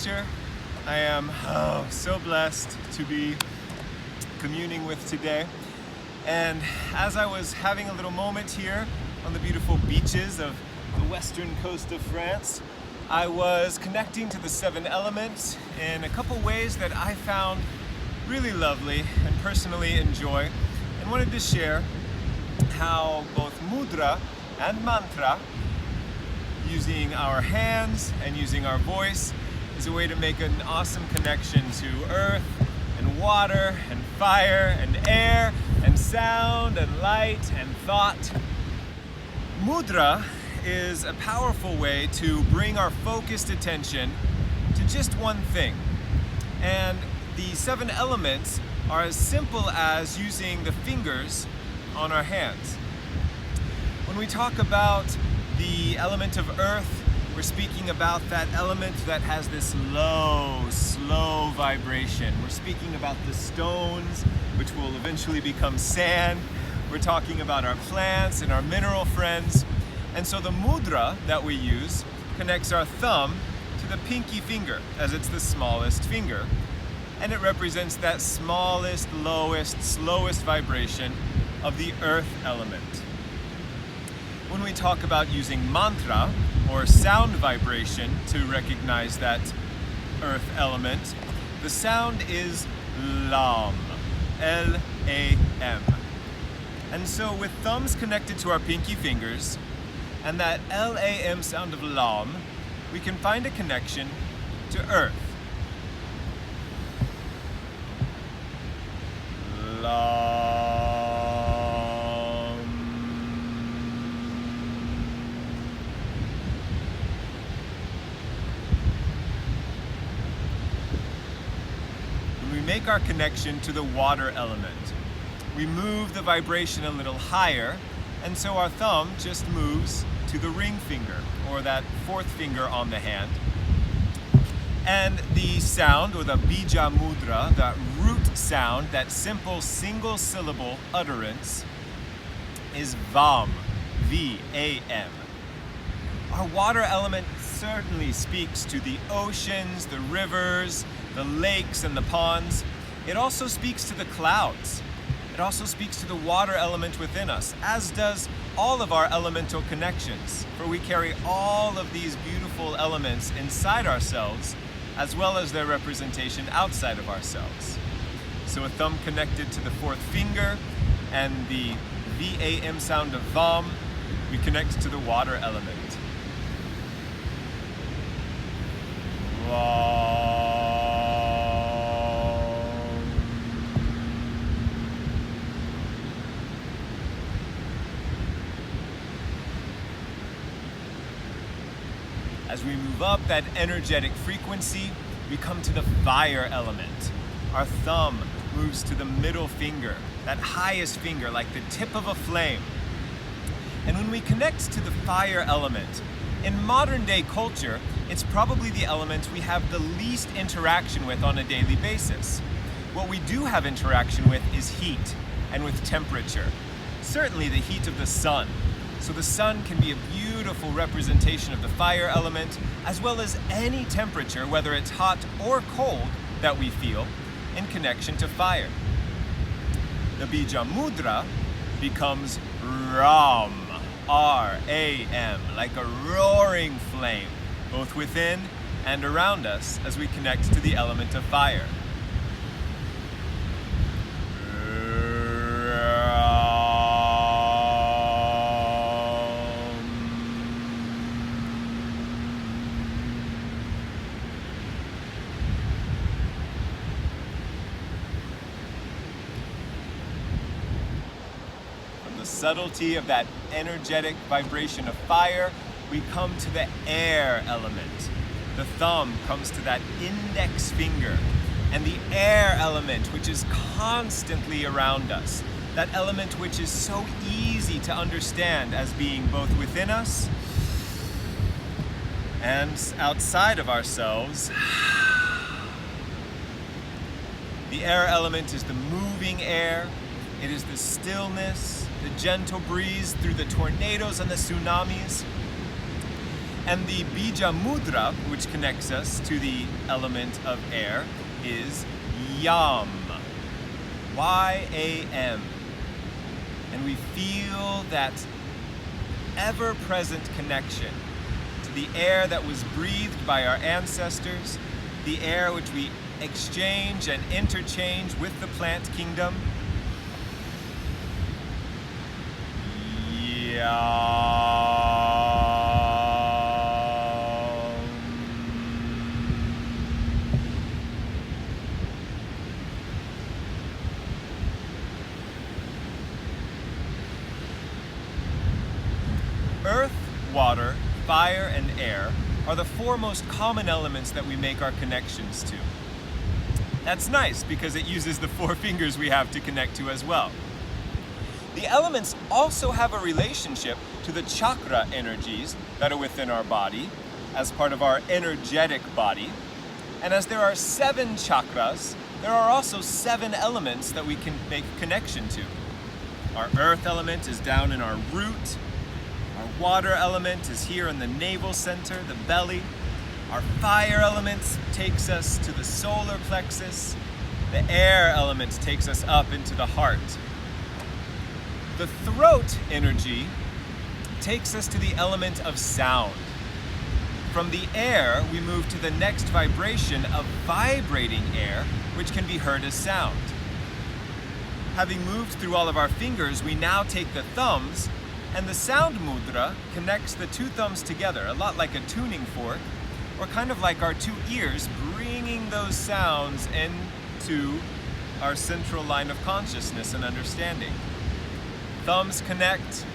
teacher. I am so blessed to be communing with today. And as I was having a little moment here on the beautiful beaches of the western coast of France, I was connecting to the 7 elements in a couple ways that I found really lovely and personally enjoy, and wanted to share how both mudra and mantra, using our hands and using our voice, is a way to make an awesome connection to earth and water and fire and air and sound and light and thought. Mudra is a powerful way to bring our focused attention to just one thing. And the 7 elements are as simple as using the fingers on our hands. When we talk about the element of earth, we're speaking about that element that has this low, slow vibration. We're speaking about the stones, which will eventually become sand. We're talking about our plants and our mineral friends. And so the mudra that we use connects our thumb to the pinky finger, as it's the smallest finger. And it represents that smallest, lowest, slowest vibration of the earth element. When we talk about using mantra, or sound vibration, to recognize that earth element, the sound is LAM, L-A-M. And so with thumbs connected to our pinky fingers, and that L-A-M sound of LAM, we can find a connection to earth. LAM. Make our connection to the water element. We move the vibration a little higher, and so our thumb just moves to the ring finger, or that 4th finger on the hand. And the sound, or the bjAm mudra, that root sound, that simple single syllable utterance, is VAM, V-A-M. Our water element certainly speaks to the oceans, the rivers, the lakes and the ponds. It also speaks to the clouds. It also speaks to the water element within us, as does all of our elemental connections, for we carry all of these beautiful elements inside ourselves, as well as their representation outside of ourselves. So a thumb connected to the 4th finger and the V-A-M sound of VAM, we connect to the water element. As we move up that energetic frequency, we come to the fire element. Our thumb moves to the middle finger, that highest finger, like the tip of a flame. And when we connect to the fire element, in modern day culture, it's probably the element we have the least interaction with on a daily basis. What we do have interaction with is heat and with temperature. Certainly the heat of the sun. So the sun can be a beautiful representation of the fire element, as well as any temperature, whether it's hot or cold, that we feel in connection to fire. The bjAm mudra becomes Ram, R-A-M, like a roaring flame, both within and around us as we connect to the element of fire. Subtlety of that energetic vibration of fire, we come to the air element. The thumb comes to that index finger, and the air element, which is constantly around us, that element which is so easy to understand as being both within us and outside of ourselves. The air element is the moving air. It is the stillness, the gentle breeze through the tornadoes and the tsunamis. And the bija mudra, which connects us to the element of air, is YAM. Y-A-M. And we feel that ever-present connection to the air that was breathed by our ancestors, the air which we exchange and interchange with the plant kingdom. Earth, water, fire, and air are the four most common elements that we make our connections to. That's nice because it uses the four fingers we have to connect to as well. The elements also have a relationship to the chakra energies that are within our body as part of our energetic body. And as there are 7 chakras, there are also 7 elements that we can make connection to. Our earth element is down in our root. Our water element is here in the navel center, the belly. Our fire element takes us to the solar plexus. The air element takes us up into the heart. The throat energy takes us to the element of sound. From the air, we move to the next vibration of vibrating air, which can be heard as sound. Having moved through all of our fingers, we now take the thumbs, and the sound mudra connects the 2 thumbs together, a lot like a tuning fork, or kind of like our 2 ears, bringing those sounds into our central line of consciousness and understanding. Thumbs connect,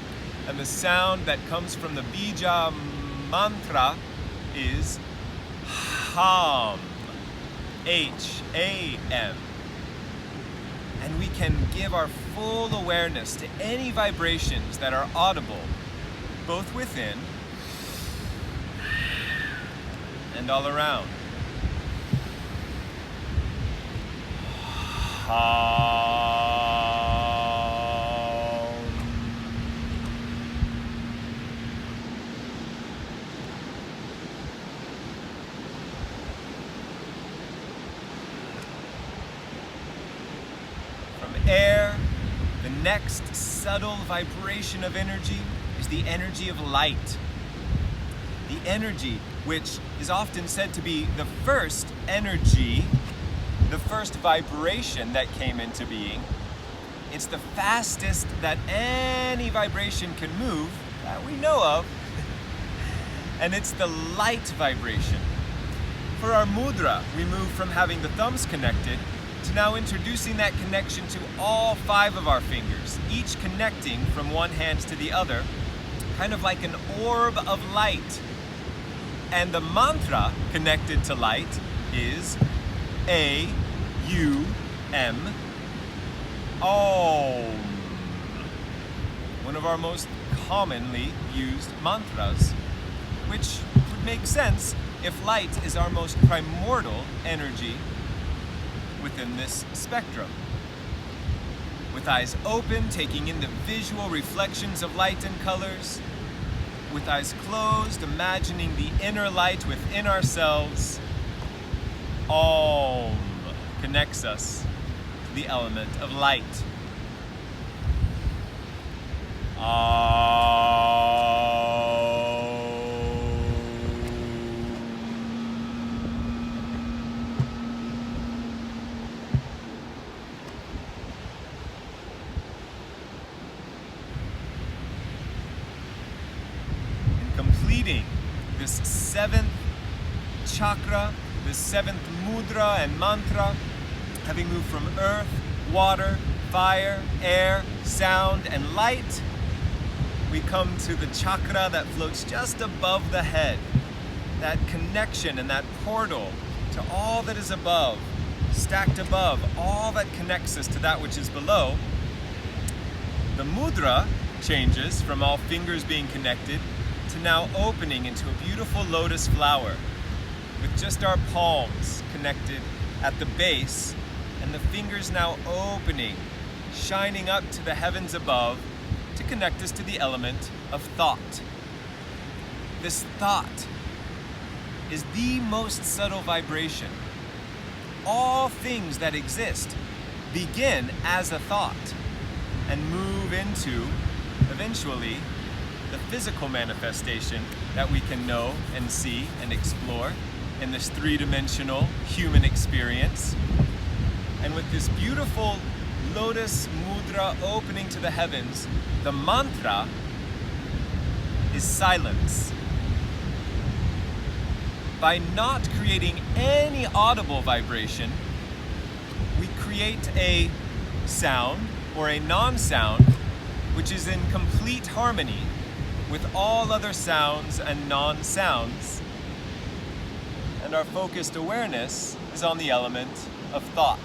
and the sound that comes from the bija mantra is HAM, H-A-M. And we can give our full awareness to any vibrations that are audible, both within and all around. From air, the next subtle vibration of energy is the energy of light. The energy which is often said to be the first energy, the first vibration that came into being. It's the fastest that any vibration can move that we know of, and it's the light vibration. For our mudra, we move from having the thumbs connected to now introducing that connection to all 5 of our fingers, each connecting from one hand to the other, kind of like an orb of light. And the mantra connected to light is A-U-M, Om. One of our most commonly used mantras, which would make sense if light is our most primordial energy within this spectrum. With eyes open, taking in the visual reflections of light and colors. With eyes closed, imagining the inner light within ourselves. Om connects us to the element of light. Completing this 7th chakra, this 7th mudra and mantra, having moved from earth, water, fire, air, sound, and light, we come to the chakra that floats just above the head, that connection and that portal to all that is above, stacked above, all that connects us to that which is below. The mudra changes from all fingers being connected to now opening into a beautiful lotus flower with just our palms connected at the base and the fingers now opening, shining up to the heavens above to connect us to the element of thought. This thought is the most subtle vibration. All things that exist begin as a thought and move into, eventually, the physical manifestation that we can know and see and explore in this three-dimensional human experience. And with this beautiful lotus mudra opening to the heavens, the mantra is silence. By not creating any audible vibration, we create a sound or a non-sound which is in complete harmony with all other sounds and non-sounds. And our focused awareness is on the element of thought.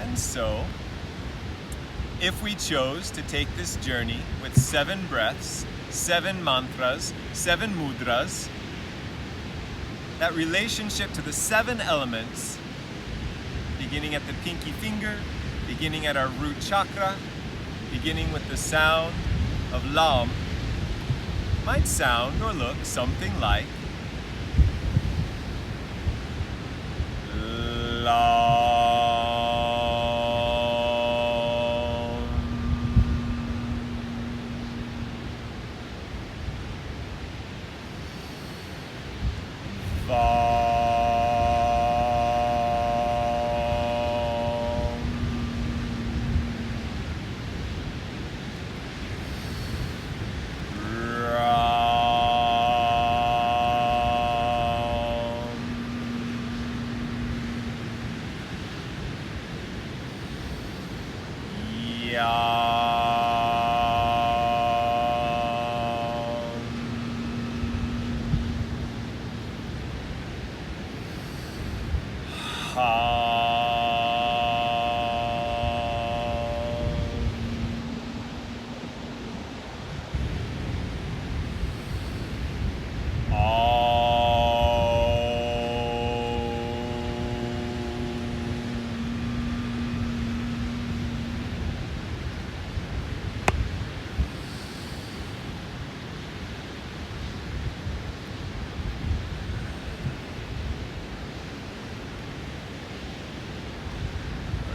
And so, if we chose to take this journey with 7 breaths, 7 mantras, 7 mudras, that relationship to the 7 elements, beginning at the pinky finger, beginning at our root chakra, beginning with the sound of Lam, might sound or look something like Lam.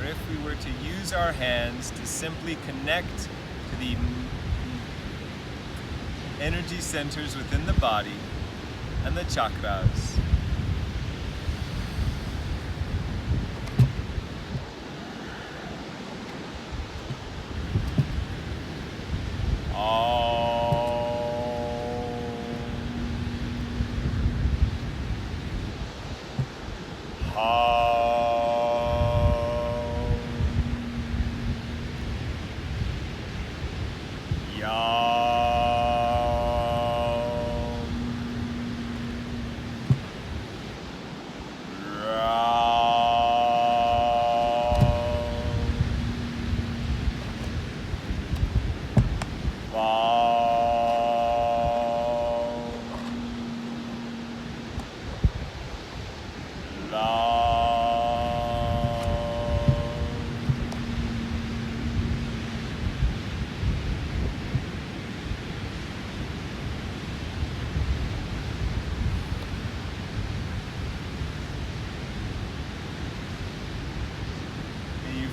If we were to use our hands to simply connect to the energy centers within the body and the chakras.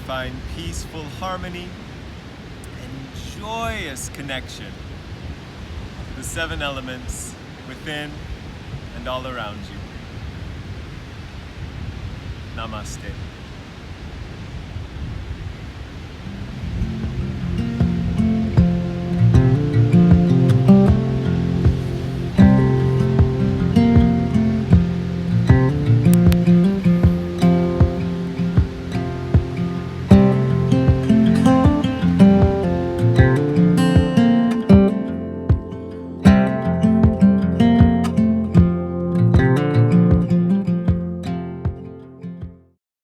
Find peaceful harmony and joyous connection to the 7 elements within and all around you. Namaste.